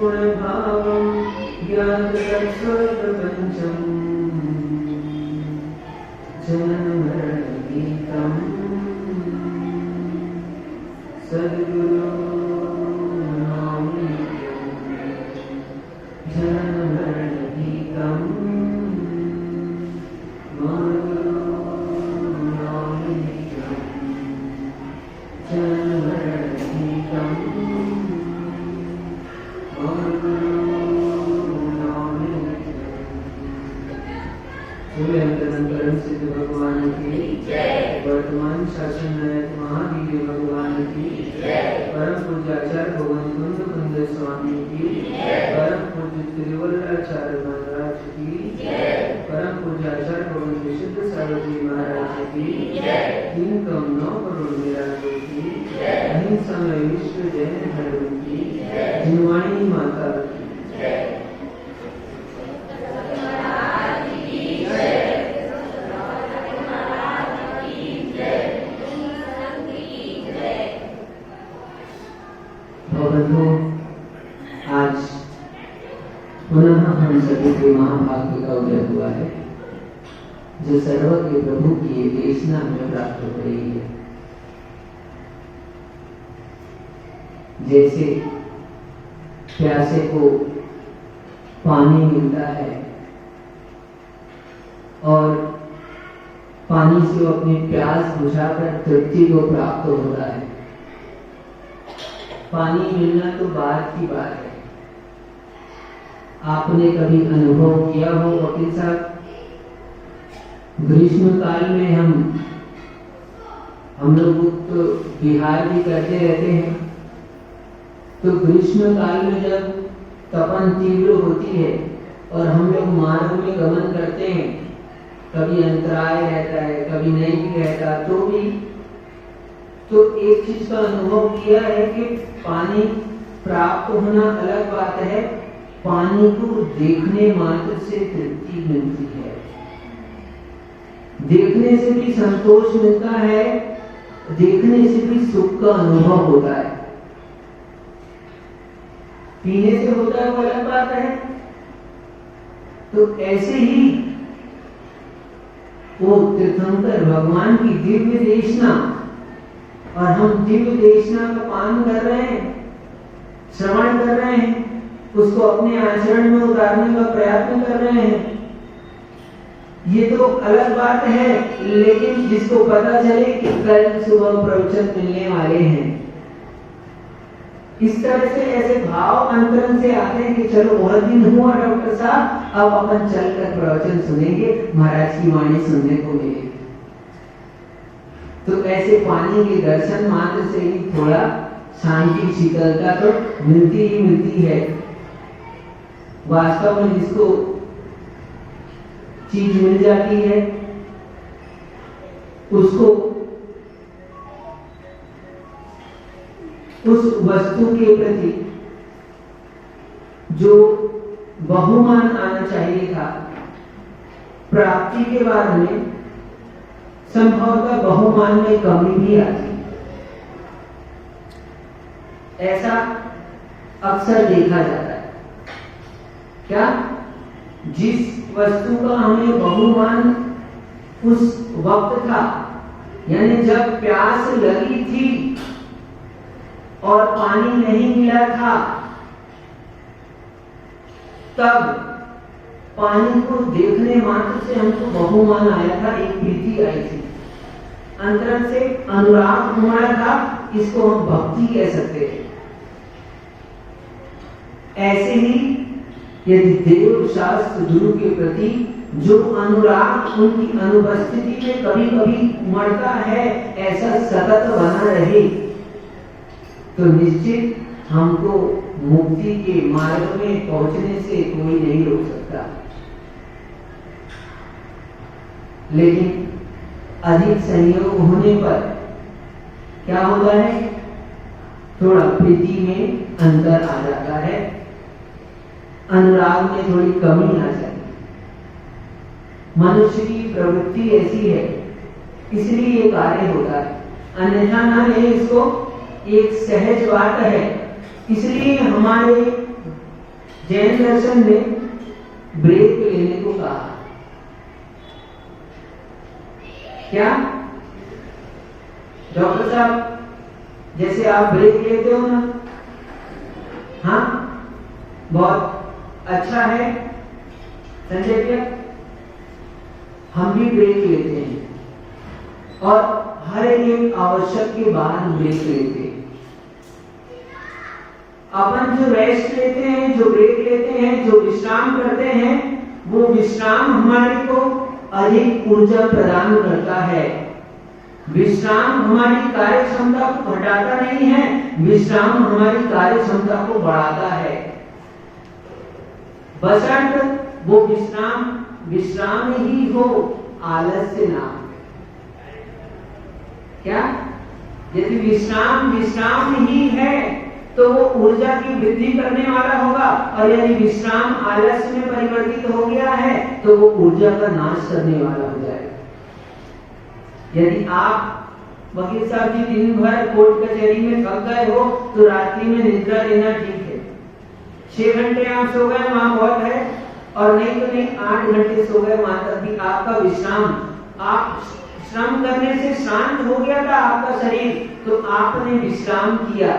गुणभावं ज्ञाततत्त्वप्रपञ्चं जननमरणगीतं सद्गुरो नामनित्यं जननमरणगीतं गुरो नामनित्यं जननमरणगीतं परम सिद्ध भगवान की वर्तमान शासन नायक महावीर भगवान की परम पूज्य आचार्य भगवान कुंद कुंद स्वामी की परम पूज्य त्रिवल्लाचार्य महाराज की परम पूज्य आचार्य भगवान विशुद्ध सार्वजी महाराज की 3 करोड़ 9 करोड़ निराजों की अहिंसा में विश्व जैन धर्म की जिनवाणी माता की आज पुनः हम सभी के महाभाग्य का उदय हुआ है जो सर्व के प्रभु की देशना में प्राप्त हो रही है। जैसे प्यासे को पानी मिलता है और पानी से वो अपनी प्यास बुझाकर तृप्ति को प्राप्त होता है। पानी मिलना तो बात की बात है। आपने कभी अनुभव किया हो वकील साहब, ग्रीष्म काल में हम लोग तो विहार भी करते रहते हैं, तो ग्रीष्म काल में जब तपन तीव्र होती है और हम लोग मार्ग में गमन करते हैं, कभी अंतराय रहता है कभी नहीं भी रहता, तो एक चीज का अनुभव किया है कि पानी प्राप्त होना अलग बात है, पानी को देखने मात्र से तृप्ति मिलती है, देखने से भी संतोष मिलता है, देखने से भी सुख का अनुभव होता है। पीने से होता है वो अलग बात है। तो ऐसे ही वो तीर्थंकर भगवान की दिव्य देशना, और हम दिव्य देशना का पान कर रहे हैं, श्रवण कर रहे हैं, उसको अपने आचरण में उतारने का प्रयत्न कर रहे हैं, ये तो अलग बात है। लेकिन जिसको पता चले कि कल सुबह प्रवचन मिलने वाले हैं, इस तरह से ऐसे भाव अंतरन से आते हैं कि चलो बहुत दिन हुआ डॉक्टर साहब, अब अपन चलकर प्रवचन सुनेंगे, महाराज की वाणी सुनने को मिलेगी। तो ऐसे पानी के दर्शन मात्र से ही थोड़ा शांति शीतलता तो मिलती ही मिलती है। वास्तव में जिसको चीज मिल जाती है उसको उस वस्तु के प्रति जो बहुमान आना चाहिए था, प्राप्ति के बाद में संभवतः बहुमान में कमी भी आती। ऐसा अक्सर देखा जाता है। क्या? जिस वस्तु का हमें बहुमान उस वक्त था, यानी जब प्यास लगी थी और पानी नहीं मिला था, तब पानी को देखने मात्र से हमको बहुमान आया था, एक प्रीति आई थी, अंतरन से अनुराग हमारा था, इसको हम भक्ति कह सकते हैं। ऐसे ही यदि देव शास्त्र गुरु के प्रति जो अनुराग उनकी अनुपस्थिति में कभी कभी उमड़ता है, ऐसा सतत बना रहे, तो निश्चित हमको मुक्ति के मार्ग में पहुंचने से कोई नहीं रोक सकता। लेकिन अधिक संयोग होने पर क्या होता है, थोड़ा प्रीति में अंतर आ जाता है, अनुराग में थोड़ी कमी आ जाती है। मनुष्य की प्रवृत्ति ऐसी है, इसलिए ये कार्य होता है, अन्यथा ना ले इसको एक सहज बात है। इसलिए हमारे जैन दर्शन में ब्रेक लेने को कहा। क्या डॉक्टर साहब, जैसे आप ब्रेक लेते हो ना, हाँ बहुत अच्छा है संजय भैया, हम भी ब्रेक लेते हैं और हर एक आवश्यक के बाद ब्रेक लेते हैं। अपन जो रेस्ट लेते हैं, जो ब्रेक लेते हैं, जो विश्राम करते हैं, वो विश्राम हमारे को अधिक ऊर्जा प्रदान करता है। विश्राम हमारी कार्य क्षमता को घटाता नहीं है, विश्राम हमारी कार्य क्षमता को बढ़ाता है। बशर्ते वो विश्राम ही हो, आलस्य ना। क्या यदि विश्राम ही है तो वो ऊर्जा की वृद्धि करने वाला होगा, और यदि विश्राम आलस्य में परिवर्तित हो गया है तो वो ऊर्जा का नाश करने वाला हो जाएगा। यदि आप वकील साहब जी दिन भर कोर्ट कचहरी में थक गए हो तो रात्रि में निद्रा लेना ठीक है। 6 घंटे आप सो गए वहां बहुत है, और नहीं तो नहीं 8 घंटे सो गए वहां तक भी आपका विश्राम, आप श्रम करने से शांत हो गया था आपका शरीर, तो आपने विश्राम किया।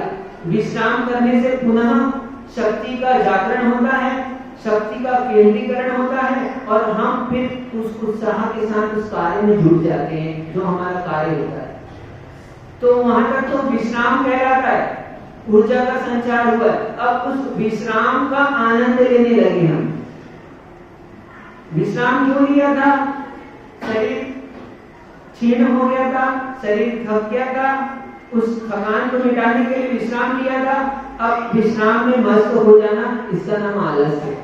विश्राम करने से पुनः शक्ति का जागरण होता है, शक्ति का केंद्रीकरण होता है, और हम फिर उस उत्साह के साथ उस कार्य में जुड़ जाते हैं जो हमारा कार्य होता है। तो वहां तक तो विश्राम कहलाता है, ऊर्जा का संचार हुआ। अब उस विश्राम का आनंद लेने लगे हम। विश्राम क्यों लिया था? शरीर क्षीण हो गया था, शरीर थक गया था, उस थकान को मिटाने के लिए विश्राम लिया था। अब विश्राम में मस्त हो जाना, इसका नाम आलस्य है।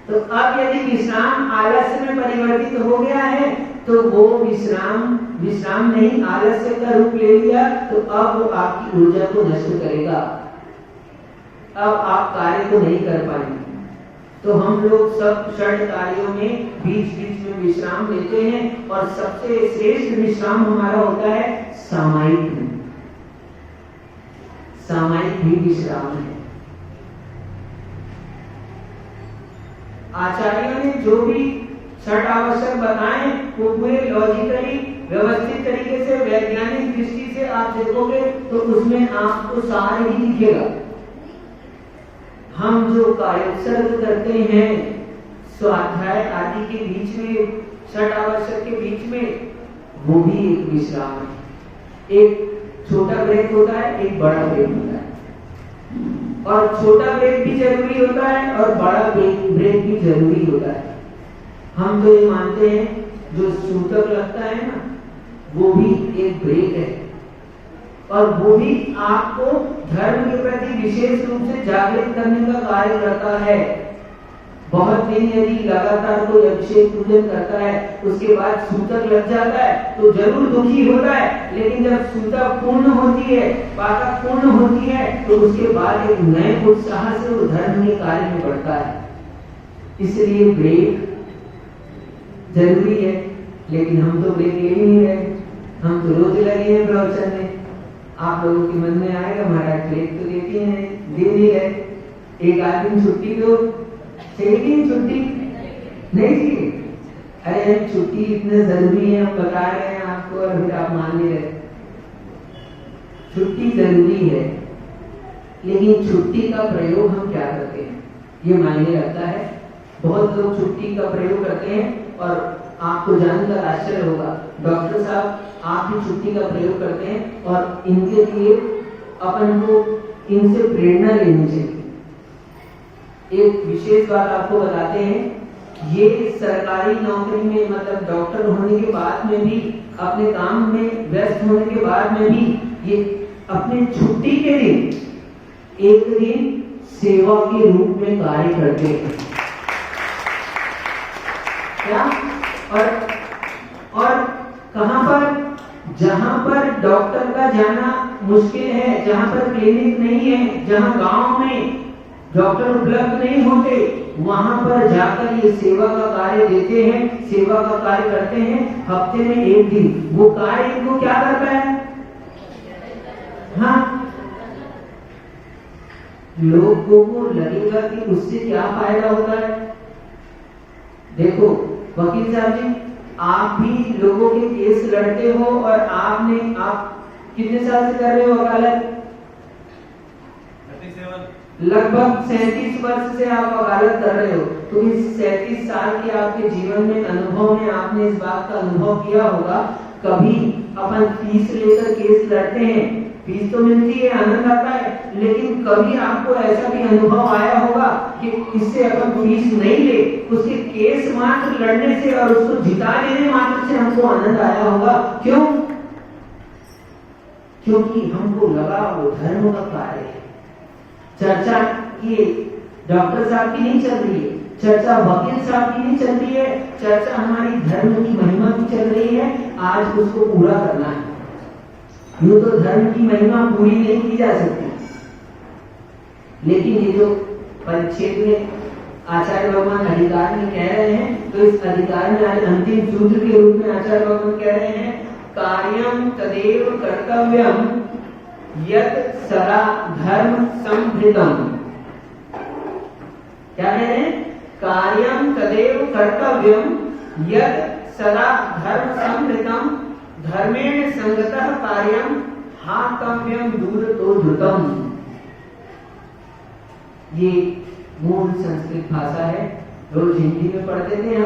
तो अब यदि विश्राम आलस्य में परिवर्तित हो गया है तो वो विश्राम नहीं आलस्य का रूप ले लिया, तो अब वो आपकी ऊर्जा को नष्ट करेगा, अब आप कार्य को नहीं कर पाएंगे। तो हम लोग सब षड कार्यों में बीच बीच में विश्राम लेते हैं, और सबसे श्रेष्ठ विश्राम हमारा होता है सामायिक भी विश्राम है। आचार्यों ने जो भी षड आवश्यक बताए वो पूरे लॉजिकली व्यवस्थित तरीके से वैज्ञानिक दृष्टि से आप देखोगे तो उसमें आपको सार ही दिखेगा। हम जो कायोत्सर्ग करते हैं स्वाध्याय आदि के बीच में, षड आवश्यक के बीच में, वो भी एक विश्राम है। एक छोटा ब्रेक होता है, एक बड़ा ब्रेक होता है, और छोटा ब्रेक भी जरूरी होता है और बड़ा ब्रेक भी जरूरी होता है। हम तो ये मानते हैं जो सूतक लगता है ना, वो भी एक ब्रेक है, और वो भी आपको धर्म के प्रति विशेष रूप से जागृत करने का कार्य करता है। बहुत दिन यदि लगातार कोई अभिषेक पूजन करता है, उसके बाद सूतक लग जाता है तो जरूर दुखी होता है, लेकिन जब सूतक पूर्ण होती है, पातक पूर्ण होती है, तो उसके बाद एक नए उत्साह से वो धर्म के कार्य में बढ़ता है। इसलिए ब्रेक जरूरी है, लेकिन हम तो ब्रेक ले ही नहीं रहे, हम तो रोज लगे हैं प्रवचन में। आप लोगों के मन में आएगा महाराज ब्रेक तो देती हैं, दे नहीं रहे। एक आदमी छुट्टी तो चाहिए, छुट्टी नहीं चाहिए। अरे छुट्टी इतने जरूरी है, हम बता रहे हैं आपको और फिर आप मान नहीं रहे। छुट्टी जरूरी है, लेकिन छुट्टी का प्रयोग हम क्या करते हैं ये मायने रखता है। बहुत लोग छुट्टी का प्रयोग करते हैं, और आपको जानकर आश्चर्य होगा, डॉक्टर साहब आप भी छुट्टी का प्रयोग करते हैं, और इनके लिए अपन को इनसे प्रेरणा लेनी चाहिए। एक विशेष बात आपको बताते हैं, ये सरकारी नौकरी में, मतलब डॉक्टर होने के बाद में भी, अपने काम में व्यस्त होने के बाद में भी, ये अपने छुट्टी के दिन एक दिन सेवा के रूप में कार्य करते हैं। क्या? और कहां पर? जहां पर डॉक्टर का जाना मुश्किल है, जहां पर क्लिनिक नहीं है, जहां गांव में डॉक्टर उपलब्ध नहीं होते, वहां पर जाकर ये सेवा का कार्य देते हैं, सेवा का कार्य करते हैं। हफ्ते में एक दिन वो कार्य इनको क्या करता है? हाँ, लोगों को लगेगा कि उससे क्या फायदा होता है। देखो वकील साहब जी, आप भी लोगों के केस लड़ते हो और आप कितने साल से कर रहे हो वकालत? लगभग 37 वर्ष से आप वकालत कर रहे हो। तो इस 37 साल के आपके जीवन में अनुभव में आपने इस बात का अनुभव किया होगा, कभी अपन फीस लेकर केस लड़ते हैं, फीस तो मिलती है, आनंद आता है, लेकिन कभी आपको ऐसा भी अनुभव आया होगा कि इससे अपन फीस नहीं ले, उसके केस मात्र लड़ने से और उसको जिता लेने मात्र से हमको आनंद आया होगा। क्यों? क्योंकि हमको लगा वो धर्म का कार्य है। चर्चा ये डॉक्टर साहब की नहीं चल रही है, चर्चा वकील साहब की नहीं चल रही है, चर्चा हमारी धर्म की महिमा की चल रही है। आज उसको पूरा करना है। यूं तो धर्म की महिमा पूरी नहीं की जा सकती, लेकिन ये जो परिच्छेद में आचार्य भगवान अधिकार में कह रहे हैं, तो इस अधिकार में आज अंतिम सूत्र के रूप में आचार्य भगवान कह रहे हैं, कार्यम तदेव कर्तव्यम यत् सदा धर्म संभृतम। क्या कह रहे हैं? कार्यम तदेव कर्तव्यम यत् सदा धर्म संभृतम धर्मेण संगतः कार्यम हातव्यम दूरतो धृतम। ये मूल संस्कृत भाषा है, रोज हिंदी में पढ़ते थे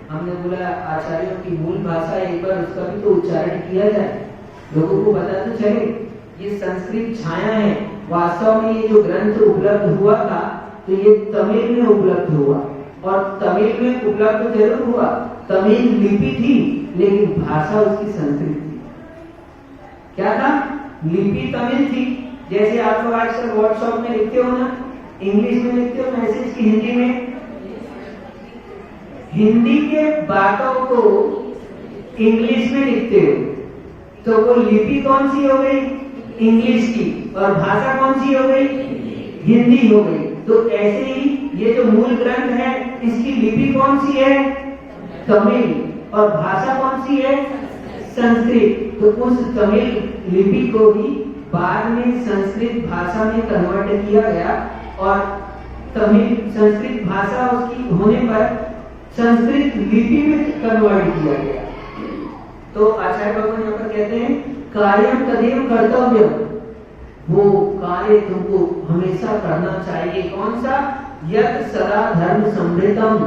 हमने बोला आचार्यों की मूल भाषा, एक बार उसका भी तो उच्चारण किया जाए, लोगों को पता तो चले। ये संस्कृत छाया है। वास्तव में ये जो ग्रंथ उपलब्ध हुआ था तो ये तमिल में उपलब्ध हुआ, और तमिल में उपलब्ध जरूर हुआ, तमिल लिपि थी लेकिन भाषा उसकी संस्कृत थी। क्या था? लिपि तमिल थी। जैसे आप लोग अक्सर व्हाट्सएप में लिखते हो ना, इंग्लिश में लिखते हो मैसेज की हिंदी में, हिंदी के बातों को इंग्लिश में लिखते हो, तो वो लिपि कौन सी हो गई? इंग्लिश की। और भाषा कौन सी हो गई? हिंदी हो गई। तो ऐसे ही ये जो मूल ग्रंथ है, इसकी लिपि कौन सी है? तमिल। और भाषा कौन सी है? संस्कृत। तो उस तमिल लिपि को ही बाद में संस्कृत भाषा में कन्वर्ट किया गया, और तमिल संस्कृत भाषा उसकी होने पर संस्कृत लिपि में कन्वर्ट किया गया। तो आचार्य भगवान यहाँ पर कहते हैं, कार्यम तदेव कर्तव्यम, वो कार्य तुमको हमेशा करना चाहिए। कौन सा? यत् सदा धर्म समृतम,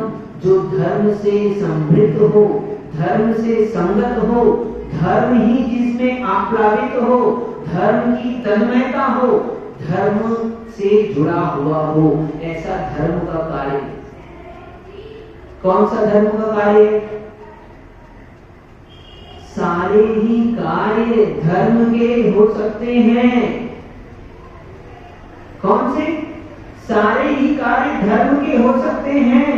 जो धर्म से समृद्ध हो, धर्म से संगत हो, धर्म ही जिसमें आप्लावित हो, धर्म की तन्मयता हो, धर्म से जुड़ा हुआ हो, ऐसा धर्म का कार्य। कौन सा धर्म का कार्य? सारे ही कार्य धर्म के हो सकते हैं। कौन से? सारे ही कार्य धर्म के हो सकते हैं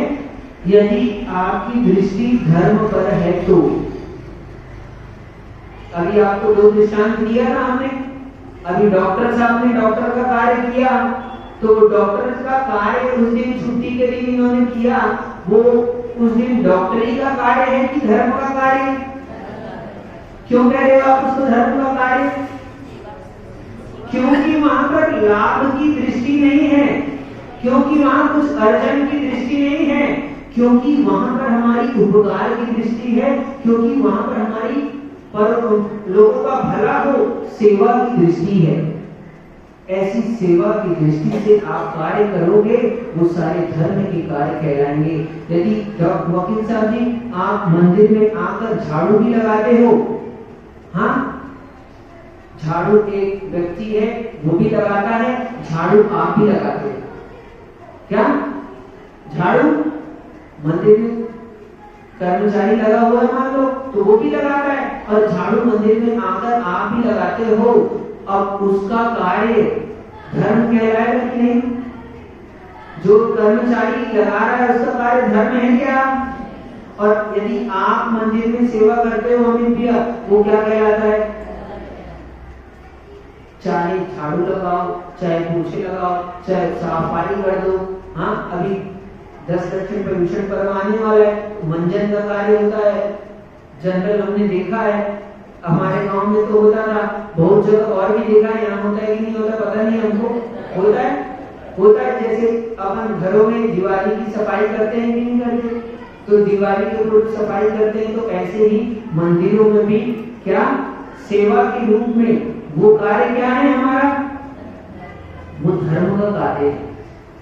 यदि आपकी दृष्टि धर्म पर है तो। अभी आपको दो दृष्टांत दिया ना हमने। अभी डॉक्टर साहब ने डॉक्टर का कार्य किया, तो डॉक्टर का कार्य उस दिन छुट्टी के दिन इन्होंने किया, वो उस दिन डॉक्टरी का कार्य है कि धर्म का कार्य? क्यों कह रहे हो आप उसको धर्म का कार्य? क्योंकि वहां पर लाभ की दृष्टि नहीं है, क्योंकि वहां कुछ अर्जन की दृष्टि नहीं है, क्योंकि वहां पर हमारी उपकार की दृष्टि है, क्योंकि वहां पर हमारी पर लोगों का भला हो, सेवा की दृष्टि है। ऐसी सेवा की दृष्टि से आप कार्य करोगे, वो सारे धर्म के कार्य कहलाएंगे। यदि वकील साहब जी आप मंदिर में आकर झाड़ू भी लगाते हो, हाँ, झाड़ू एक व्यक्ति है वो भी लगाता है, झाड़ू आप भी लगाते हो। क्या? झाड़ू मंदिर में कर्मचारी लगा हुआ है मान लो, तो वो भी लगाता है, और झाड़ू मंदिर में आकर आप भी लगाते हो। अब उसका कार्य धर्म कहलाएगा कि नहीं? जो कर्मचारी लगा रहा है उसका कार्य धर्म है क्या? और यदि आप मंदिर में सेवा करते हो अमित भैया, वो क्या कहलाता है? चाहे झाड़ू लगाओ, चाहे पोछे लगाओ, चाहे सफाई कर दो। हाँ, अभी 10 दक्षिण प्रभूषण पर्व आने वाला है, मंजन का कार्य होता है। जनरल हमने देखा है, हमारे गांव में तो होता था, बहुत जगह और भी देखा है, यहाँ होता है कि नहीं होता पता नहीं हमको, होता है। होता है जैसे अपन घरों में दिवाली की सफाई करते हैं कि नहीं करते, तो दिवाली के ऊपर सफाई करते हैं, तो ऐसे ही मंदिरों में भी क्या सेवा के रूप में वो कार्य क्या है हमारा, वो धर्म का कार्य है।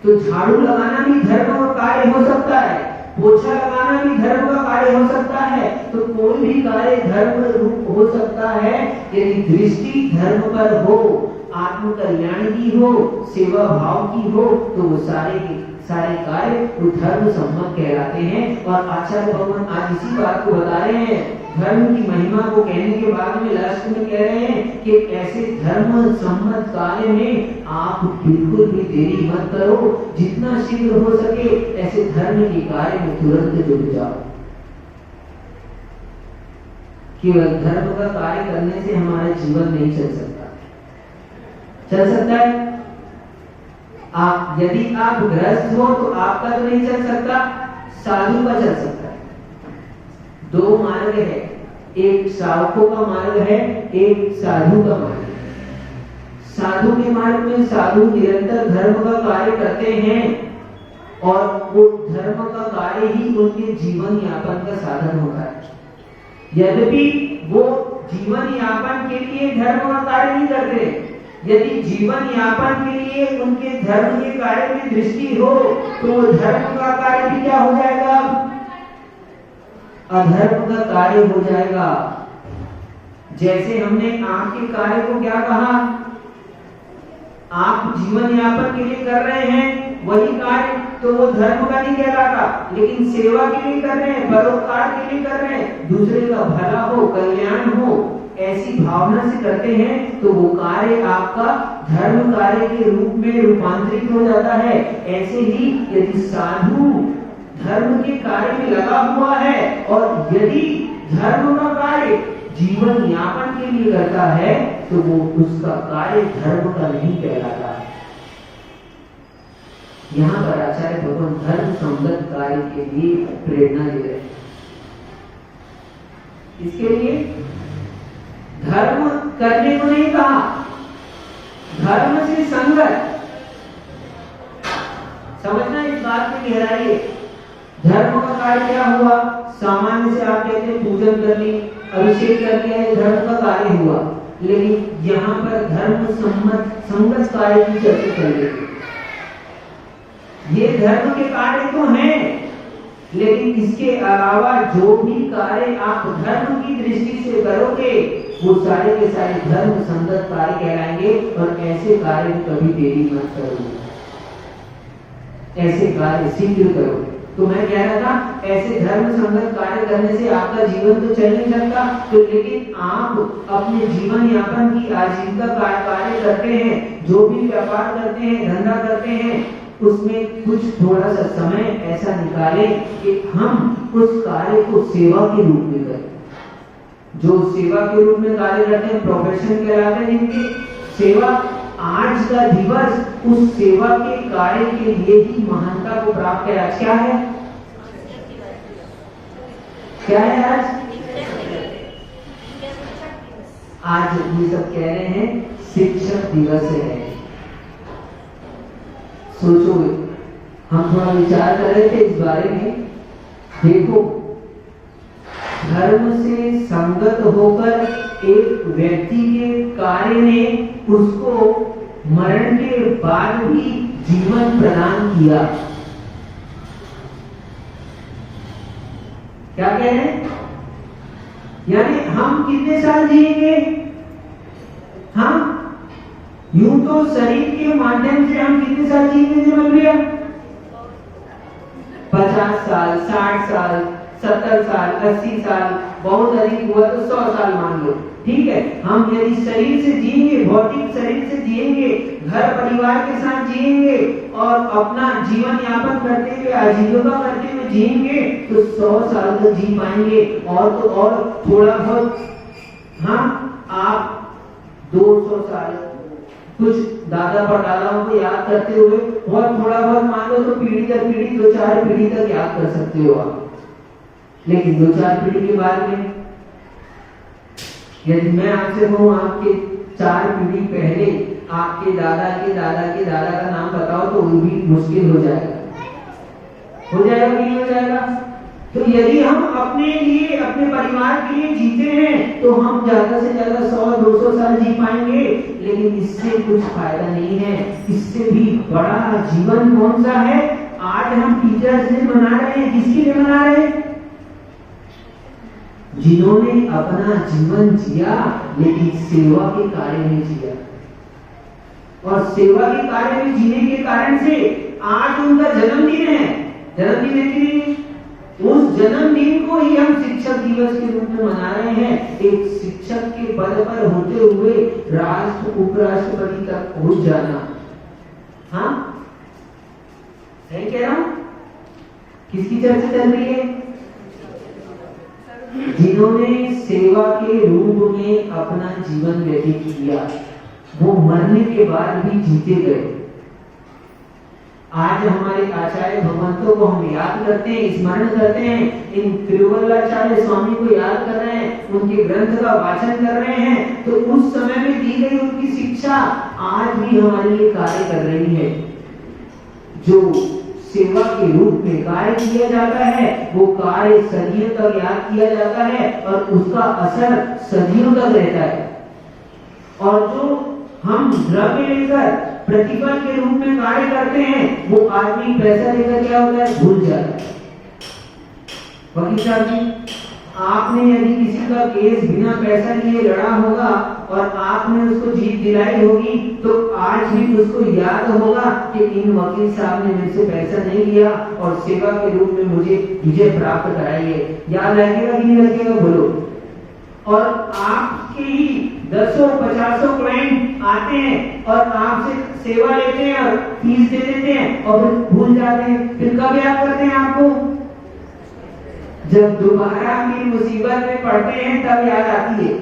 तो झाड़ू लगाना भी धर्म का कार्य हो सकता है, पोछा लगाना भी धर्म का कार्य हो सकता है। तो कोई भी कार्य धर्म रूप हो सकता है यदि दृष्टि धर्म पर हो, आत्म कल्याण की हो, सेवा भाव की हो, तो वो सारे कार्य वो धर्म सम्मत कहलाते हैं। और आचार्य भगवान आज इसी बात को बता रहे हैं, धर्म की महिमा को कहने के बाद में लास्ट में कह रहे हैं कि ऐसे धर्म सम्मत कार्य में आप बिल्कुल भी देरी मत करो, जितना शीघ्र हो सके ऐसे धर्म के कार्य में तुरंत जुट जाओ। केवल धर्म का कार्य करने से हमारा जीवन नहीं चल सकता, चल सकता है आप, यदि आप गृहस्थ हो तो आपका तो नहीं चल सकता, साधु का चल सकता है। दो मार्ग है, एक श्रावकों का मार्ग है, एक साधु का मार्ग है। साधु के मार्ग में साधु निरंतर धर्म का कार्य करते हैं और वो धर्म का कार्य ही उनके जीवन यापन का साधन होता है। यद्यपि वो जीवन यापन के लिए धर्म का कार्य नहीं करते, यदि जीवन यापन के लिए उनके धर्म के कार्य में दृष्टि हो तो धर्म का कार्य भी क्या हो जाएगा, अधर्म का कार्य हो जाएगा। जैसे हमने आंख के कार्य को क्या कहा, आप जीवन यापन के लिए कर रहे हैं वही कार्य, तो वो धर्म का नहीं कहलाता, लेकिन सेवा के लिए कर रहे हैं, परोपकार के लिए कर रहे हैं, दूसरे का भला हो, कल्याण हो, ऐसी भावना से करते हैं, तो वो कार्य आपका धर्म कार्य के रूप में रूपांतरित हो जाता है। ऐसे ही यदि साधु धर्म के कार्य में लगा हुआ है और यदि धर्म का कार्य जीवन यापन के लिए करता है, तो वो उसका कार्य धर्म का नहीं कहलाता है। यहाँ पर आचार्य भगवान धर्म संगत कार्य के लिए प्रेरणा दे रहे हैं। इसके लिए धर्म करने को नहीं कहा, धर्म से संगत समझना, इस बात की गहराई है। धर्म का कार्य क्या हुआ, सामान्य से आप कहते हैं पूजन कर ली, अभिषेक कर लिया, ये धर्म का कार्य हुआ, लेकिन यहाँ पर धर्म सम्मत संगत कार्य की चर्चा चल रही है। ये धर्म के कार्य तो हैं, लेकिन इसके अलावा जो भी कार्य आप धर्म की दृष्टि से करोगे वो सारे के सारे धर्म संगत कार्य कहलाएंगे। और ऐसे कार्य कभी देरी मत करो, ऐसे कार्य शीघ्र करो। तो मैं कह रहा था ऐसे धर्म संगत कार्य करने से आपका जीवन तो चल नहीं सकता, तो लेकिन आप अपने जीवन यापन की आजीविका कार्य करते हैं, जो भी व्यापार करते हैं, धंधा करते हैं, उसमें कुछ थोड़ा सा समय ऐसा निकालें कि हम उस कार्य को सेवा के रूप में करें। जो सेवा के रूप में कार्य करते हैं प्रोफेशन कहलाते हैं जिनकी सेवा, आज का दिवस उस सेवा के कार्य के लिए ही महानता को प्राप्त है। आज क्या है, क्या है आज ये सब कह रहे हैं शिक्षक दिवस है। सोचो, हम थोड़ा विचार कर रहे थे इस बारे में। देखो, धर्म से संगत होकर एक व्यक्ति के कार्य ने उसको मरण के बाद भी जीवन प्रदान किया। क्या कह रहे हैं, यानी हम कितने साल जिएंगे, हम यूं तो शरीर के माध्यम से हम कितने साल जीने में बन गया, 50 साल, 60 साल, 70 साल, 80 साल, बहुत अधिक हुआ तो 100 साल मान लो, ठीक है। हम यदि शरीर से जिएंगे, भौतिक शरीर से जिएंगे, घर परिवार के साथ जिएंगे और अपना जीवन यापन करते हुए, आजीविका करते हुए जिएंगे, तो 100 साल तक जी पाएंगे। और तो और थोड़ा बहुत, हाँ, आप 200 साल कुछ दादा परदादाओं को याद करते हुए बहुत थोड़ा बहुत मान लो तो पीढ़ी दर पीढ़ी, 2-4 पीढ़ी तक याद कर सकते हो आप। लेकिन 2-4 पीढ़ी के बाद में यदि मैं आपसे कहूं आपके 4 पीढ़ी पहले आपके दादा के दादा के दादा का नाम बताओ तो वो भी मुश्किल हो जाएगा कि नहीं हो जाएगा? तो यदि हम अपने लिए अपने परिवार के लिए जीते हैं तो हम ज्यादा से ज्यादा 100-200 साल जी पाएंगे, लेकिन इससे कुछ फायदा नहीं है। इससे भी बड़ा जीवन कौन सा है? आज हम टीचर्स डे मना रहे हैं, किसके लिए मना रहे हैं? जिन्होंने अपना जीवन जिया लेकिन सेवा के कार्य में जिया, और सेवा के कार्य में जीने के कारण से आज उनका जन्मदिन है। जन्मदिन है कि नहीं? उस जन्मदिन को ही हम शिक्षक दिवस के रूप में मना रहे हैं। एक शिक्षक के पद पर होते हुए राष्ट्र उपराष्ट्रपति तक पहुंच जाना। हाँ, सही कह रहा हूं? किसकी चर्चा चल रही है? जिन्होंने सेवा के रूप में अपना जीवन व्यतीत किया, वो मरने के बाद भी जीते गए। आज हमारे आचार्य भगवंतों को हम याद करते हैं, स्मरण करते हैं, इन तिरुवल्लाचार्य स्वामी को याद कर रहे हैं, उनके ग्रंथ का वाचन कर रहे हैं, तो उस समय में दी गई उनकी शिक्षा आज भी हमारे लिए कार्य कर रही है। जो सेवा के रूप में कार्य किया जाता है वो कार्य सदियों तक याद किया जाता है और उसका असर सदियों तक रहता है। और जो हम द्रव्य लेकर प्रतिफल के रूप में कार्य करते हैं वो आदमी पैसा लेकर क्या होता है? भूल जाता है। वकील साहब जी, आपने यदि किसी का केस बिना पैसा लिए लड़ा होगा और आपने उसको जीत दिलाई होगी तो आज भी उसको याद होगा कि इन वकील साहब ने मेरे से पैसा नहीं लिया और सेवा के रूप में मुझे विजय प्राप्त कराई है। याद लगेगा कि नहीं लगेगा? बोलो। और आपके ही 10-50 क्लाइंट आते हैं और आपसे सेवा लेते हैं और फीस दे देते हैं और फिर भूल जाते हैं। फिर कब याद करते हैं आपको? जब दोबारा की मुसीबत में पड़ते हैं तब याद आती है।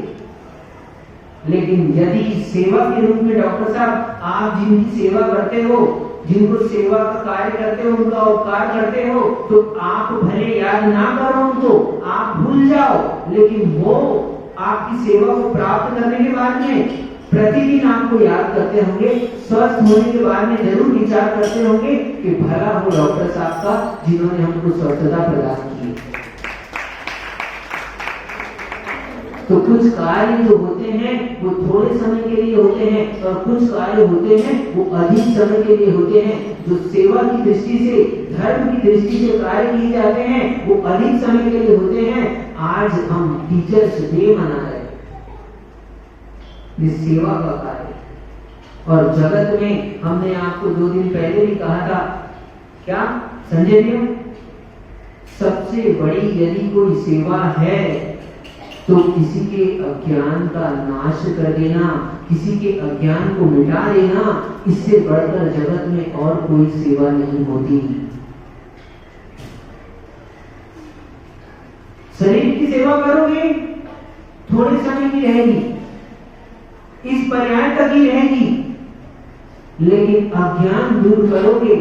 लेकिन यदि सेवा के रूप में डॉक्टर साहब आप जिनकी सेवा करते हो, जिनको सेवा का कार्य करते हो, उनका उपकार करते हो, तो आप भले याद ना करो उनको, आप भूल जाओ, लेकिन वो आपकी सेवा को प्राप्त करने के बाद में प्रतिदिन आपको याद करते होंगे। स्वस्थ होने के बाद में जरूर विचार करते होंगे कि भला हो डॉक्टर साहब का जिन्होंने हमको स्वस्थता प्रदान की। तो कुछ कार्य जो होते हैं वो थोड़े समय के लिए होते हैं और कुछ कार्य होते हैं वो अधिक समय के लिए होते हैं। जो सेवा की दृष्टि से, धर्म की दृष्टि से कार्य किए जाते हैं वो अधिक समय के लिए होते हैं। आज हम टीचर्स डे मना रहे हैं, ये सेवा का कार्य। और जगत में हमने आपको 2 दिन पहले भी कहा था, क्या संजय जी, सबसे बड़ी यदि कोई सेवा है तो किसी के अज्ञान का नाश कर देना, किसी के अज्ञान को मिटा देना, इससे बढ़कर जगत में और कोई सेवा नहीं होती। शरीर की सेवा करोगे थोड़े समय की रहेगी, इस पर्याय तक ही रहेगी, लेकिन अज्ञान दूर करोगे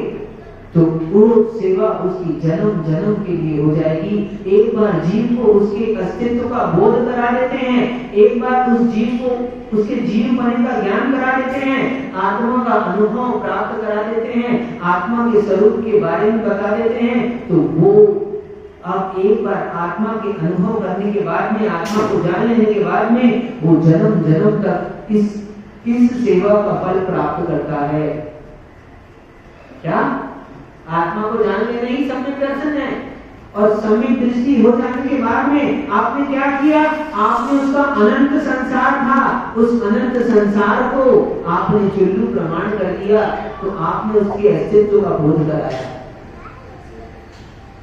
तो वो सेवा उसकी जन्म जन्म के लिए हो जाएगी। एक बार जीव को उसके अस्तित्व का बोध करा देते हैं, एक बार उस जीव को उसके जीव बने का ज्ञान करा देते हैं, आत्मा का अनुभव प्राप्त करा देते हैं, आत्मा के स्वरूप के बारे में बता देते हैं, तो वो अब एक बार आत्मा के अनुभव करने के बाद में, आत्मा को जान लेने के बाद में वो जन्म जन्म तक इस सेवा का फल प्राप्त करता है। क्या आत्मा को जान लेना ही सम्यक दर्शन है? और सम्यक दृष्टि हो जाने के बाद में आपने क्या किया? आपने उसका अनंत संसार था, उस अनंत संसार को आपने चुल्लू प्रमाण कर दिया, तो आपने उसके अस्तित्व का बोध कराया।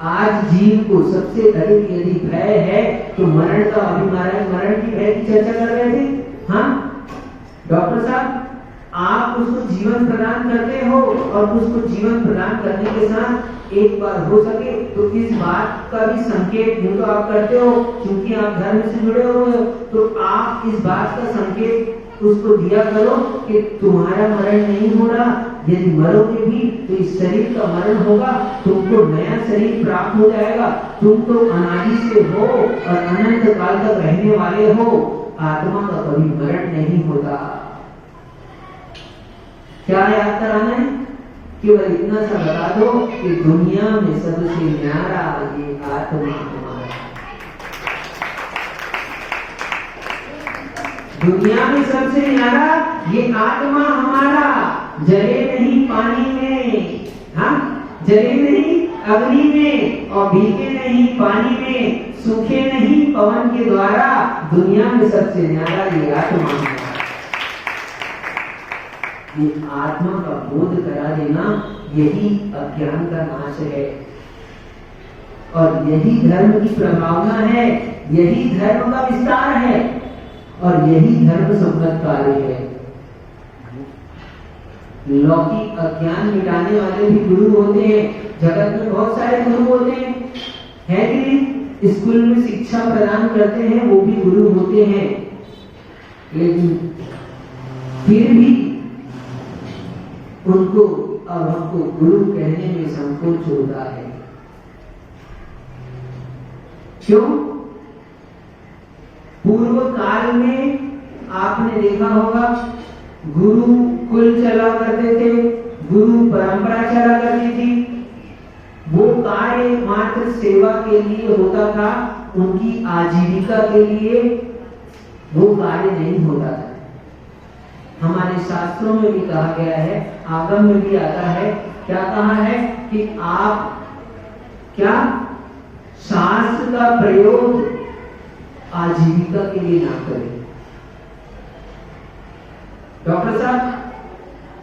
आज जीव को सबसे अधिक यदि भय है तो मरण का, अभी मरण की भय की चर्चा कर रहे थे। हाँ डॉक्टर साहब, आप उसको जीवन प्रदान करते हो और उसको जीवन प्रदान करने के साथ एक बार हो सके तो इस बात का भी संकेत तो आप करते हो, क्योंकि आप धर्म से जुड़े हुए हो, तो आप इस बात का संकेत उसको दिया करो कि तुम्हारा मरण नहीं हो रहा, यदि मरोगे भी तो इस शरीर का मरण होगा, तुमको नया शरीर प्राप्त हो जाएगा, तुम तो अनादि से हो और अनंत काल तक रहने वाले हो। आत्मा का कभी मरण नहीं होता। क्या याद कराना है? केवल इतना सा बता दो कि दुनिया में सबसे न्यारा ये आत्मा हमारा। दुनिया में सबसे न्यारा ये आत्मा हमारा। जले नहीं पानी में, हाँ, जले नहीं अग्नि में और भीगे नहीं पानी में, सूखे नहीं पवन के द्वारा। दुनिया में सबसे न्यारा ये आत्मा हमारा। ये आत्मा का बोध करा देना, यही अज्ञान का नाश है और यही धर्म की प्रभावना है, यही धर्म का विस्तार है और यही धर्म सम्मत कार्य है। लौकिक अज्ञान मिटाने वाले भी गुरु होते हैं, जगत में बहुत सारे गुरु होते हैं, है कि नहीं? स्कूल में शिक्षा प्रदान करते हैं वो भी गुरु होते हैं, लेकिन फिर भी उनको अब हमको गुरु कहने में संकोच होता है। क्यों? पूर्व काल में आपने देखा होगा गुरु कुल चला करते थे, गुरु परंपरा चला करती थी। वो कार्य मात्र सेवा के लिए होता था, उनकी आजीविका के लिए वो कार्य नहीं होता था। हमारे शास्त्रों में भी कहा गया है, आगम में भी आता है, क्या कहा है कि आप क्या शास्त्र का प्रयोग आजीविका के लिए ना करें। डॉक्टर साहब,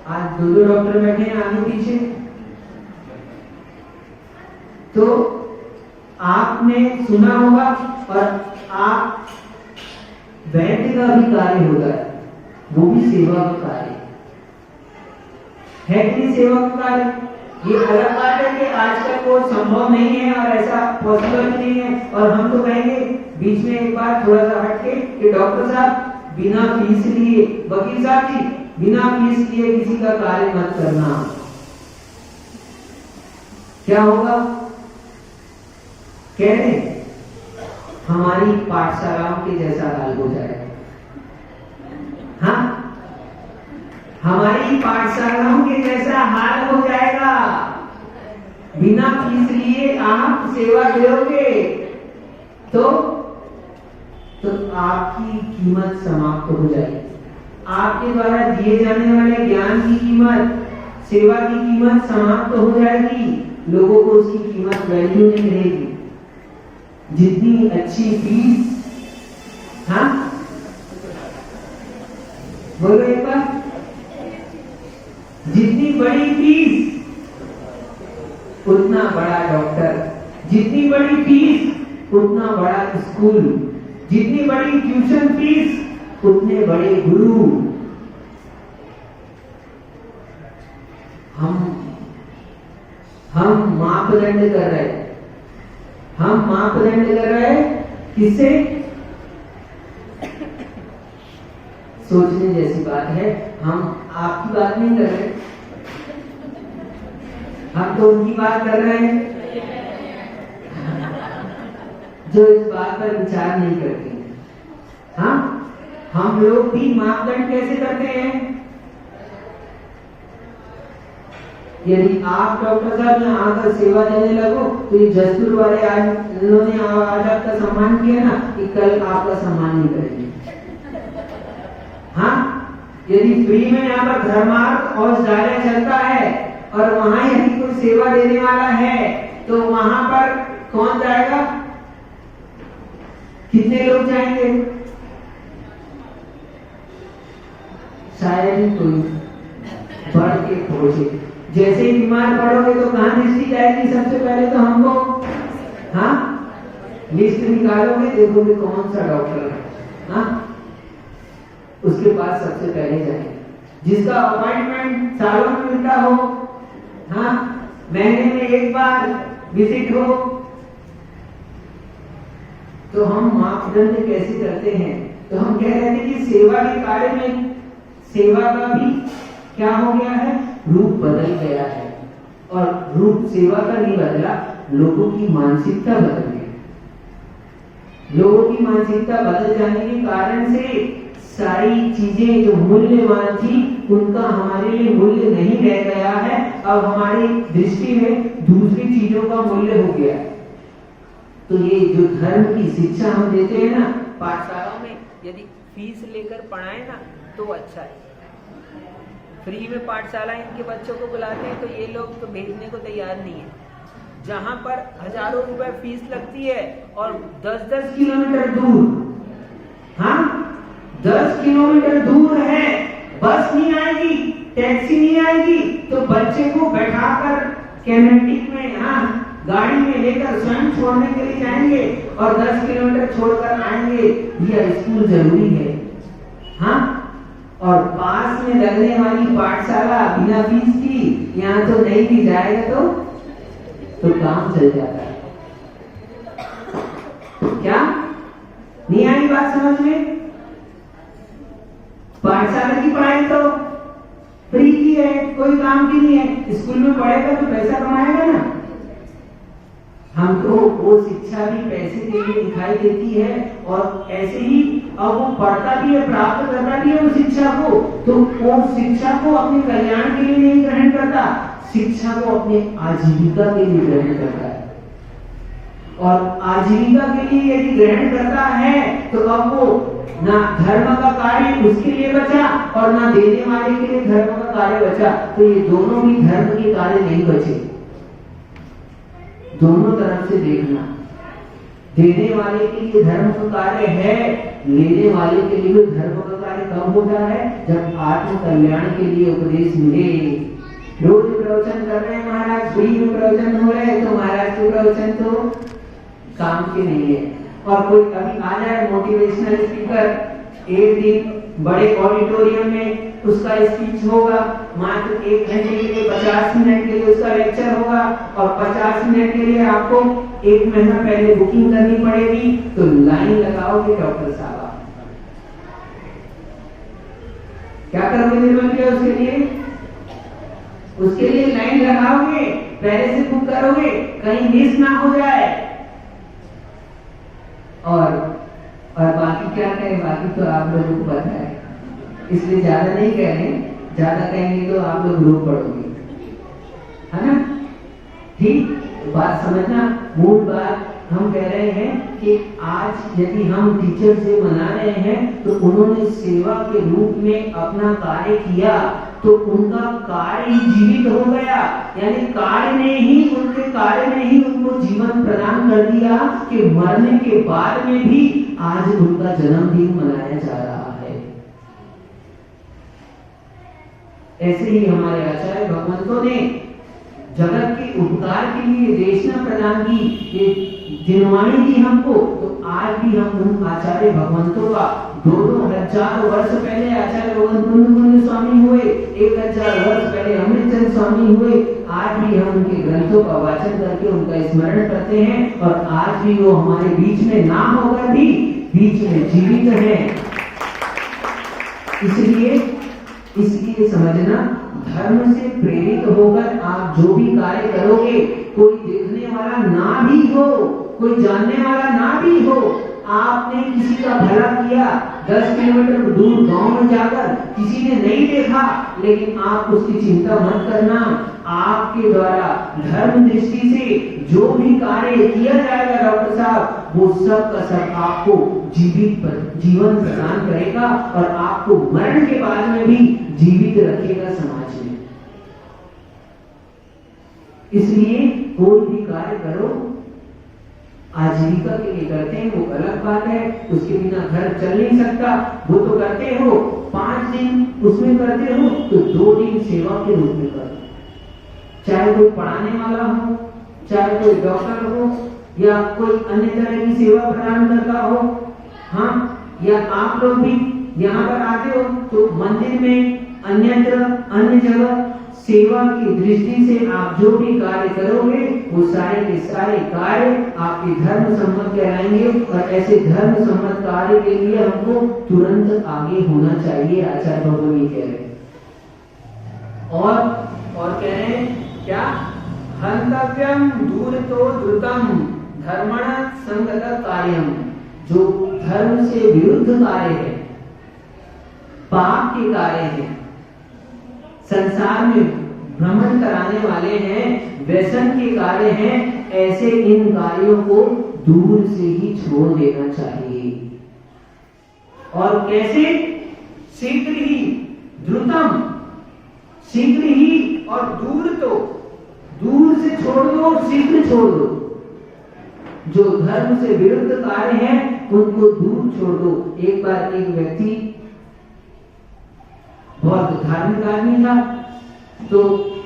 आज दो डॉक्टर बैठे हैं आगे पीछे, तो आपने सुना होगा और आप वैद्य का भी कार्य होता है, वो भी सेवा का कार्य है कि नहीं? सेवा का कार्य ये अलग बात है कि आजकल वो संभव नहीं है और ऐसा पॉसिबल नहीं है। और हम तो कहेंगे बीच में एक बार थोड़ा सा हटके कि डॉक्टर साहब बिना फीस लिए, वकील साहब जी बिना फीस लिए किसी का कार्य मत करना। क्या होगा? कह रहे हमारी पाठशालाओं के जैसा हाल हो जाएगा। हाँ, हमारी पाठशालाओं के जैसा हाल हो जाएगा। बिना फीस लिए आप सेवा दोगे तो आपकी कीमत समाप्त हो जाएगी। आपके द्वारा दिए जाने वाले ज्ञान की कीमत, सेवा की कीमत समाप्त हो जाएगी। लोगों को उसकी कीमत वैल्यू नहीं रहेगी। जितनी अच्छी फीस, हाँ बोलो एक बार, जितनी बड़ी फीस उतना बड़ा डॉक्टर, जितनी बड़ी फीस उतना बड़ा स्कूल, जितनी बड़ी ट्यूशन फीस उतने बड़े गुरु। हम मापदंड कर रहे हैं, हम मापदंड कर रहे हैं किससे? सोचने जैसी बात है। हम आपकी बात नहीं कर रहे, हम तो उनकी बात कर रहे हैं जो इस बात पर विचार नहीं करते। हाँ, हम लोग भी मापदंड कैसे करते हैं? यदि आप डॉक्टर साहब यहाँ आकर सेवा देने लगो तो ये जसपुर वाले इन्होंने आज आपका सम्मान किया ना, कि कल आपका सम्मान नहीं करेंगे। हाँ, यदि फ्री में यहाँ पर धर्मार्थ और औषधालय चलता है और वहां यदि कोई सेवा देने वाला है तो वहां पर कौन जाएगा? कितने लोग जाएंगे? शायद ही कोई बढ़ के पहुंचे। जैसे ही बीमार पड़ोगे तो कहां दृष्टि जाएगी? सबसे पहले तो हमको, हाँ, लिस्ट निकालोगे, देखोगे कौन सा डॉक्टर है, हाँ, उसके पास सबसे पहले जाएंगे। जिसका अपॉइंटमेंट सालों में मिलता हो, हाँ, महीने में एक बार विजिट हो, तो हम मापदंड कैसे करते हैं? तो हम कह रहे थे कि सेवा के कार्य में सेवा का भी क्या हो गया है? रूप बदल गया है। और रूप सेवा का नहीं बदला, लोगों की मानसिकता बदल गई। लोगों की मानसिकता बदल जाने के कारण से सारी चीजें जो मूल्यवान थी उनका हमारे लिए मूल्य नहीं रह गया है। अब हमारी दृष्टि में दूसरी चीजों का मूल्य हो गया है। तो ये जो धर्म की शिक्षा हम देते हैं ना पाठशालाओं में, यदि फीस लेकर पढ़ाएं ना तो अच्छा है। फ्री में पाठशाला इनके बच्चों को बुलाते हैं तो ये लोग तो भेजने को तैयार नहीं है। जहां पर हजारों रुपए फीस लगती है और 10-10 किलोमीटर दूर, हाँ 10 किलोमीटर दूर है, बस नहीं आएगी, टैक्सी नहीं आएगी, तो बच्चे को बैठाकर कैनेटिक में, हाँ गाड़ी में लेकर स्वयं छोड़ने के लिए जाएंगे और 10 किलोमीटर छोड़कर आएंगे। यह स्कूल जरूरी है, हाँ। और पास में लगने वाली पाठशाला बिना फीस की, यहाँ तो नहीं भी जाएगा तो काम चल जाता है। क्या नहीं आई बात समझ में? पाठशाला की पढ़ाई तो फ्री की है, कोई काम की नहीं है। स्कूल में पढ़ेगा तो पैसा कमाएगा ना। हमको वो शिक्षा भी पैसे के लिए दिखाई देती है और ऐसे ही अब वो पढ़ता भी है, प्राप्त करता भी है उस शिक्षा को, तो वो शिक्षा को अपने कल्याण के लिए नहीं ग्रहण करता, शिक्षा को अपने आजीविका के लिए ग्रहण करता है। और आजीविका के लिए यदि ग्रहण करता है तो अब वो ना धर्म का कार्य उसके लिए बचा और ना देने वाले के लिए धर्म का कार्य बचा। तो ये दोनों भी धर्म के कार्य नहीं बचे। दोनों तरफ से देखना, देने वाले के लिए धर्म का कार्य है, लेने वाले के लिए धर्म का कार्य कब होता है? जब आत्म कल्याण के लिए उपदेश मिले। रोज प्रवचन कर रहे हैं महाराज, फ्री में प्रवचन हो रहे हैं, तो महाराज के प्रवचन तो काम के नहीं है। और कोई अभी आ जाए मोटिवेशनल स्पीकर, एक दिन बड़े ऑडिटोरियम में उसका स्पीच होगा, मात्र 1 घंटे के लिए 50 मिनट के लिए उसका लेक्चर होगा और 50 मिनट के लिए आपको 1 महीना पहले बुकिंग करनी पड़ेगी। तो लाइन लगाओगे डॉक्टर साहब, क्या करोगे निर्मल भैया? उसके लिए लाइन लगाओगे, पहले से बुक करोगे, कहीं मिस ना हो जाए। और बाकी क्या कहें, बाकी तो आप लोगों को पता है, इसलिए ज्यादा नहीं कह रहे। ज्यादा कहेंगे तो आप लोग रो पड़ोगे, है ना? ठीक बात समझना। मूल बात हम कह रहे हैं कि आज यदि हम टीचर से मना रहे हैं तो उन्होंने सेवा के रूप में अपना कार्य किया, तो उनका कार्य ही जीवित हो गया। यानी कार्य ने ही, उनके कार्य ने ही उनको जीवन प्रदान कर दिया कि मरने के बाद में भी आज उनका जन्मदिन मनाया जा रहा है। ऐसे ही हमारे आचार्य भगवंतों ने जगत के उपकार के लिए देशना प्रदान की, ये जिनवाणी दी हमको। तो आज भी हम उन आचार्य भगवंतों का 2000 वर्ष पहले आचार्य भगवंत स्वामी हुए, 1000 वर्ष पहले अमृतचंद स्वामी हुए, आज भी हम उनके ग्रंथों का वाचन करके उनका स्मरण करते हैं। और आज भी वो हमारे बीच में ना होकर भी बीच में जीवित है। इसलिए समझना, धर्म से प्रेरित होकर आप जो भी कार्य करोगे, कोई देखने वाला ना भी हो, कोई जानने वाला ना भी हो, आपने किसी का भला किया, 10 किलोमीटर दूर गांव में जाकर किसी ने नहीं देखा, लेकिन आप उसकी चिंता मत करना। आपके द्वारा धर्म दृष्टि से जो भी कार्य किया जाएगा डॉक्टर साहब, वो सब का सब आपको जीवन प्रदान करेगा और आपको मरण के बाद में भी जीवित रखेगा समाज में। इसलिए कोई भी कार्य करो, आजीविका के लिए करते हैं वो अलग बात है, उसके बिना घर चल नहीं सकता, वो तो करते हो। 5 दिन उसमें करते हो तो 2 दिन सेवा के रूप में करो। चाहे कोई पढ़ाने वाला हो, चाहे कोई डॉक्टर हो, या कोई अन्य तरह की सेवा प्रदान करता हो, हाँ, या आप लोग भी यहाँ पर आते हो तो मंदिर में, अन्य जगह सेवा की दृष्टि से आप जो भी कार्य करोगे, वो सारे के सारे कार्य आपके धर्म सम्मत कहलाएंगे। और ऐसे धर्म सम्मत कार्य के लिए हमको तुरंत आगे होना चाहिए, आचार्य भगवान ये कह रहे हैं। और कह रहे हैं क्या? हंतव्यम दूरतो द्रुतम धर्मण संगत कार्यम। जो धर्म से विरुद्ध कार्य है, पाप के कार्य हैं, संसार में भ्रमण कराने वाले हैं, व्यसन के कार्य हैं, ऐसे इन कार्यों को दूर से ही छोड़ देना चाहिए। और कैसे? शीघ्र ही, द्रुतम, शीघ्र ही और दूर, तो दूर से छोड़ दो और शीघ्र छोड़ दो। जो धर्म से विरुद्ध कार्य हैं उनको दूर छोड़ दो। एक बार एक व्यक्ति बहुत धार्मिक आदमी था, तो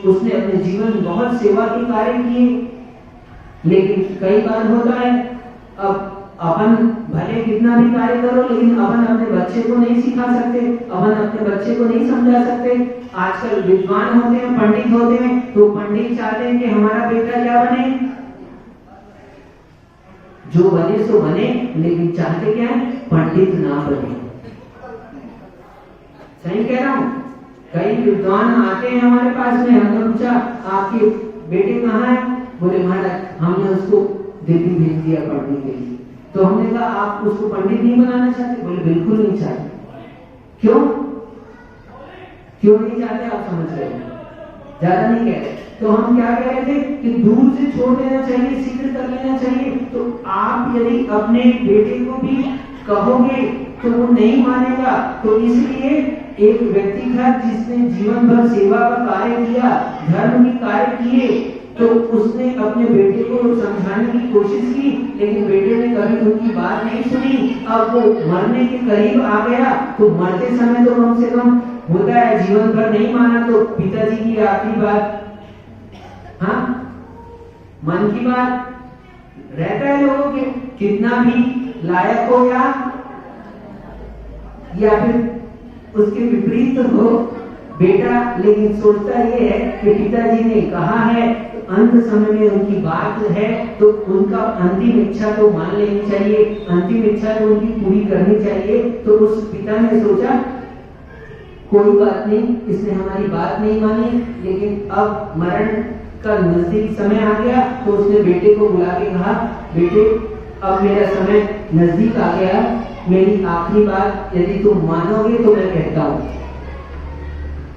उसने अपने जीवन में बहुत सेवा के कार्य किए, लेकिन कई बार होता है अब अपन भले कितना भी कार्य करो, लेकिन अपन अपने बच्चे को नहीं सिखा सकते, अपन अपने बच्चे को नहीं समझा सकते। आजकल विद्वान होते हैं, पंडित होते हैं, तो पंडित चाहते हैं कि हमारा बेटा क्या बने, जो बने सो बने, लेकिन चाहते क्या है? पंडित ना बने। सही कह रहा हूं? कई विद्वान आते हैं हमारे पास में, हमने पूछा आपके बेटे कहाँ है? बोले महाराज हमने उसको दिल्ली भेज दिया पढ़ने के लिए। तो हमने कहा आप उसको पंडित नहीं बनाना चाहते? बोले बिल्कुल नहीं चाहते। क्यों नहीं चाहते? आप समझ रहे हैं, ज्यादा नहीं कह रहे। तो हम क्या कह रहे थे कि दूर से छोड़ देना चाहिए, शीघ्र कर लेना चाहिए। तो आप यदि अपने बेटे को भी कहोगे तो वो नहीं मानेगा। तो इसलिए एक व्यक्ति था जिसने जीवन भर सेवा का कार्य किया, धर्म के कार्य किए, तो उसने अपने बेटे को समझाने की कोशिश की, लेकिन बेटे ने कभी उनकी बात नहीं सुनी। अब वो मरने के करीब आ गया, तो मरते समय तो कम से कम होता है, जीवन भर नहीं माना तो पिताजी की आखिरी बात, हाँ, मन की बात रहता है लोगों के, कितना भी लायक हो या फिर उसके विपरीत हो बेटा, लेकिन सोचता ये है कि पिताजी ने कहा है, तो अंत समय में उनकी बात है, तो उनका अंतिम इच्छा तो मान लेनी चाहिए, अंतिम इच्छा तो उनकी पूरी करनी चाहिए। तो उस पिता ने सोचा कोई बात नहीं, इसने हमारी बात नहीं मानी, लेकिन अब मरण का नजदीक समय आ गया, तो उसने बेटे को बुला के कहा, बेटे अब मेरा समय नजदीक आ गया, मेरी आखिरी बात यदि तुम मानोगे तो मैं कहता हूं।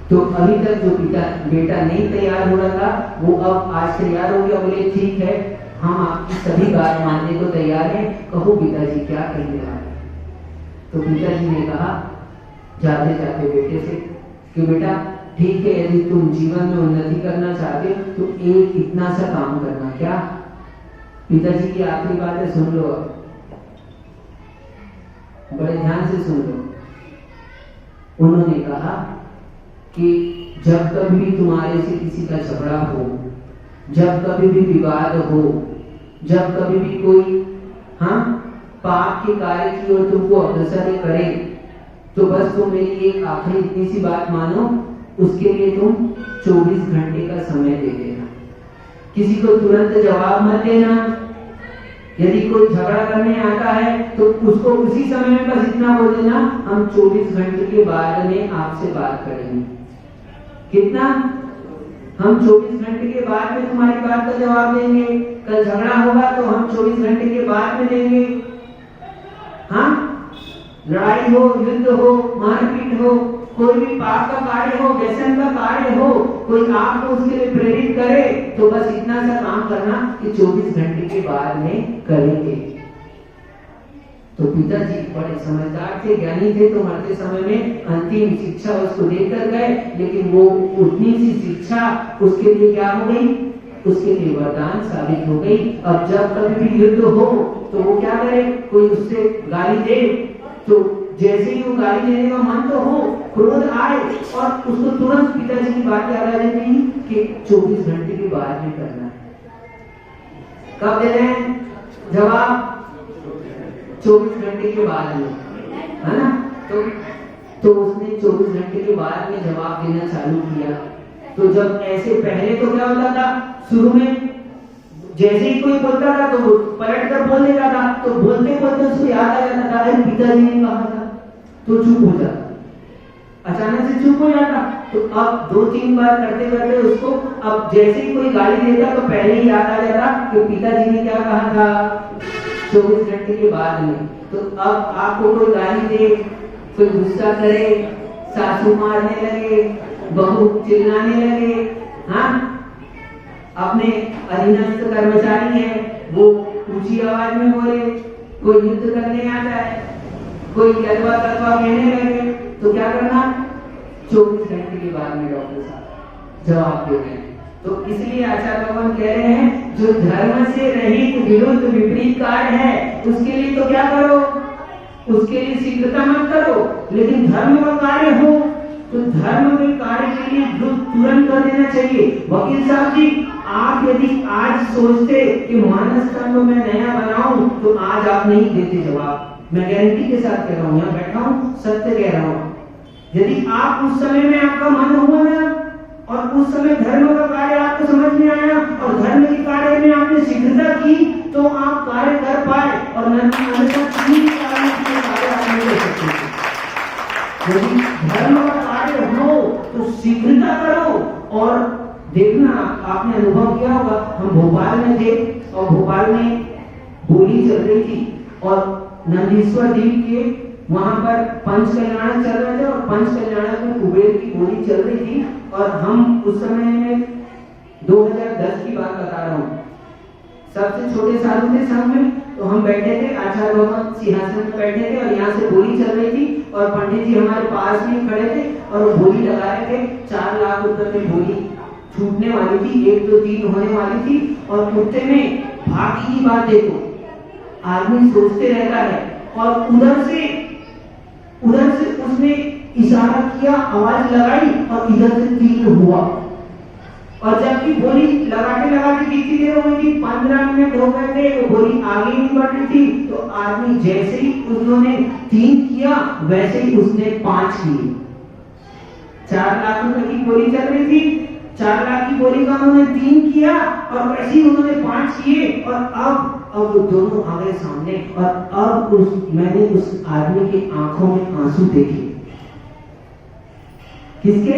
तो अभी तक जो बेटा नहीं तैयार हो रहा था, वो अब आज तैयार हो गया। बोले ठीक है, हम आपकी सभी बात मानने को तैयार हैं, कहो पिताजी क्या कहने वाले। तो पिताजी ने कहा जाते जाते बेटे से कि बेटा ठीक है, यदि तुम जीवन में उन्नति करना चाहते हो तो एक इतना सा काम करना। क्या? पिताजी की आखिरी बात है, सुन लो, बड़े ध्यान से सुन लो। उन्होंने कहा कि जब कभी भी तुम्हारे से किसी का झगड़ा हो, जब कभी भी विवाद हो, जब कभी भी कोई पाप के कार्य की ओर तुमको अग्रसर करे, तो बस तुम मेरी एक आखिरी इतनी सी बात मानो, उसके लिए तुम 24 घंटे का समय दे देना। किसी को तुरंत जवाब मत देना। यदि कोई झगड़ा करने आता है तो उसको उसी समय में बस इतना बोल देना, हम 24 घंटे के बाद में आपसे बात करेंगे। कितना? हम 24 घंटे के बाद में तुम्हारी बात का जवाब देंगे। कल झगड़ा होगा तो हम 24 घंटे के बाद में देंगे। हाँ, लड़ाई हो, युद्ध हो, मारपीट हो, कोई भी पाप का कार्य हो, व्यसन का कार्य हो, कोई आपको उसके लिए प्रेरित करे, तो बस इतना सा काम करना कि 24 घंटे के बाद में करेंगे। तो पिताजी बड़े समझदार थे, ज्ञानी थे, तो मरते समय में अंतिम शिक्षा उसको देकर गए, लेकिन वो उतनी सी शिक्षा उसके लिए क्या हो गई? उसके लिए वरदान साबित हो गई। अब जब कभी भी युद्ध हो तो वो क्या करे? कोई उससे गाली दे तो जैसे ही वो गाली देने का मन तो हो, क्रोध आए और उसको तुरंत पिताजी की बात याद आ जाती कि 24 घंटे के बाद में करना है। कब दे रहे हैं जवाब? 24 घंटे के बाद में, है ना? तो उसने 24 घंटे के बाद में जवाब देना चालू किया। तो जब ऐसे पहले तो क्या होता था, शुरू में जैसे ही कोई बोलता था तो वो पलट कर बोल देता था, तो बोलते बोलते उसको याद आ जाता था अरे पिताजी ने कहा था, तो चुप हो जाता, अचानक से चुप हो जाता। तो अब 2-3 बार करते करते उसको अब जैसे ही कोई गाली देता तो पहले ही याद आ जाता कि पिताजी ने क्या कहा था। 24 घंटे के बाद में। तो अब आपको कोई गाली दे, कोई गुस्सा करे, सासू मारने लगे, बहू चिल्लाने लगे, हाँ, अपने अधीनस्थ कर्मचारी है वो ऊंची आवाज में बोले, कोई युद्ध करने आ जाए, कोई कलवा कलवा कहने लगे, तो क्या करना? 24 घंटे के बाद में डॉक्टर साहब जवाब दे रहे हैं। तो इसलिए आचार्य भगवान कह रहे हैं जो धर्म से रहित विरुद्ध विपरीत कार्य है उसके लिए तो क्या करो, उसके लिए शीघ्रता मत करो, लेकिन धर्म का कार्य हो तो धर्म के कार्य के लिए तुरंत कर देना चाहिए। वकील साहब जी, आप यदि आज सोचते कि मानस कांड में नया बनाऊं तो आज आप नहीं देते जवाब। मैं गारंटी के साथ कह रहा हूं, यहाँ बैठा हूं, सत्य कह रहा हूं। यदि आप उस समय में आपका मन हुआ ना और उस समय धर्म का कार्य आपको समझ में आया और धर्म के कार्य में आपने शीघ्रता की तो आप कार्य कर पाए और यदि धर्म का कार्य हो तो शीघ्रता करो। और देखना, आपने अनुभव किया होगा, हम भोपाल में थे और भोपाल में होली चल रही थी और नंदीश्वर द्वीप के वहां पर पंच कल्याणक चल रहे थे और पंच कल्याणक में कुबेर की होली चल रही थी और हम उस समय में 2010 की बात बता रहा हूँ, सबसे छोटे साधु थे संघ में। तो हम बैठे थे, आचार्य भगवान सिंहासन में बैठे थे और यहाँ से होली चल रही थी और पंडित जी हमारे पास में खड़े थे और होली लगा रहे थे। 4 लाख रुपए में होली छूटने वाली थी, 1 2 3 होने वाली थी और उतने में भाग्य की बात देखो, आदमी सोचते रहता है और उधर से उसने इशारा किया, आवाज लगाई और इधर से तीर हुआ और जबकि गोली लगाते कितनी देर हो गई थी, 15 मिनट हो गए थे, वो गोली आगे नहीं बढ़ रही थी। तो आदमी जैसे ही उन्होंने 3 किया वैसे ही उसने 5 किए। 4 लाख रुपए की गोली चल रही थी, 4 लाख की गोली का उन्होंने 3 किया और वैसे ही उन्होंने 5 किए और अब दोनों आ गए सामने और अब मैंने उस आदमी की आंखों में आंसू देखे। किसके?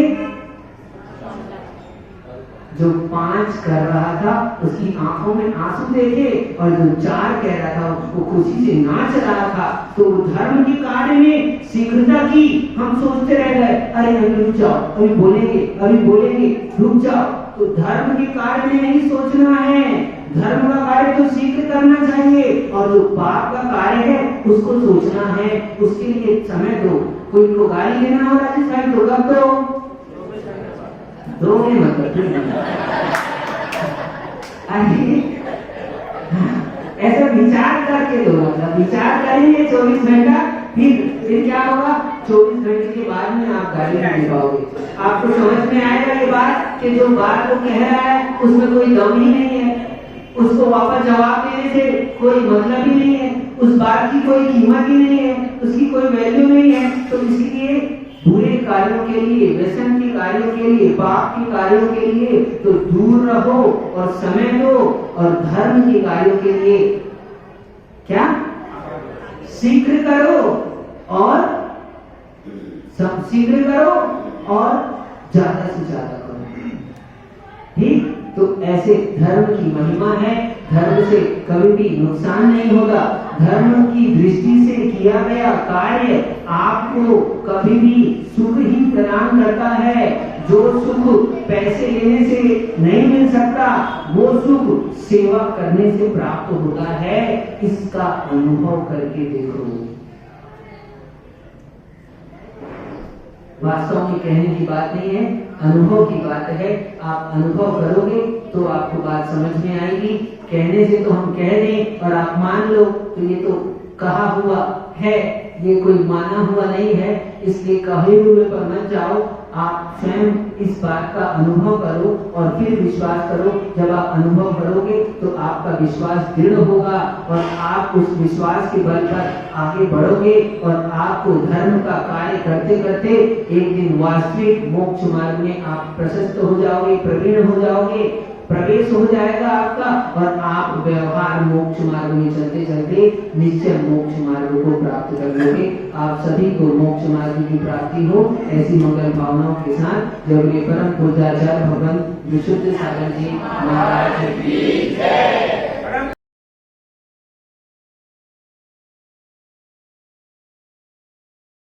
जो 5 कर रहा था उसकी आंखों में आंसू देखे और जो 4 कह रहा था उसको खुशी से नाच रहा था। तो धर्म के कार्य में शीघ्रता की, हम सोचते रह गए, अरे अभी रुक जाओ, अभी बोलेंगे, रुक जाओ। तो धर्म के कार्य में नहीं सोचना है, धर्म का कार्य तो शीघ्र करना चाहिए और जो पाप का कार्य है उसको सोचना है, उसके लिए समय दो। कोई को गाली देना हो राजेश भाई तो कब दो मतलब ऐसा विचार करके दो, मतलब विचार करेंगे 24 घंटा, फिर क्या होगा? 24 घंटे के बाद में आप गाली नहीं दे पाओगे। आपको समझ में आएगा ये बात कि जो बात वो कह रहा है उसमें कोई दम ही नहीं है, उसको वापस जवाब देने से कोई मतलब ही नहीं है, उस बात की कोई कीमत ही नहीं है, उसकी कोई वैल्यू नहीं है। तो इसलिए बुरे कार्यों के लिए, व्यसन के कार्यों के लिए, पाप के कार्यों के लिए तो दूर रहो और समय दो और धर्म के कार्यों के लिए क्या शीघ्र करो और शीघ्र करो और ज्यादा से ज्यादा करो। ठीक, तो ऐसे धर्म की महिमा है, धर्म से कभी भी नुकसान नहीं होगा। धर्म की दृष्टि से किया गया कार्य आपको कभी भी सुख ही प्रदान करता है। जो सुख पैसे लेने से नहीं मिल सकता वो सुख सेवा करने से प्राप्त होता है। इसका अनुभव करके देखो। वास्तव में कहने की बात नहीं है, अनुभव की बात है। आप अनुभव करोगे तो आपको बात समझ में आएगी। कहने से तो हम कह दें और आप मान लो तो ये तो कहा हुआ है, ये कोई माना हुआ नहीं है, इसलिए कहे हुए पर मत जाओ। आप स्वयं इस बात का अनुभव करो और फिर विश्वास करो। जब आप अनुभव करोगे तो आपका विश्वास दृढ़ होगा और आप उस विश्वास के बल पर आगे बढ़ोगे और आपको धर्म का कार्य करते करते एक दिन वास्तविक मोक्ष मार्ग में आप प्रशस्त हो जाओगे, प्रवीण हो जाओगे, प्रवेश हो जाएगा आपका और आप व्यवहार मोक्ष मार्ग में चलते चलते निश्चय मोक्ष मार्ग को प्राप्त कर लोगे। आप सभी को मोक्ष मार्ग की प्राप्ति हो, ऐसी मंगल भावनाओं के साथ जब परम पूज्याचार्य भगवान विशुद्ध सागर जी महाराज की जय।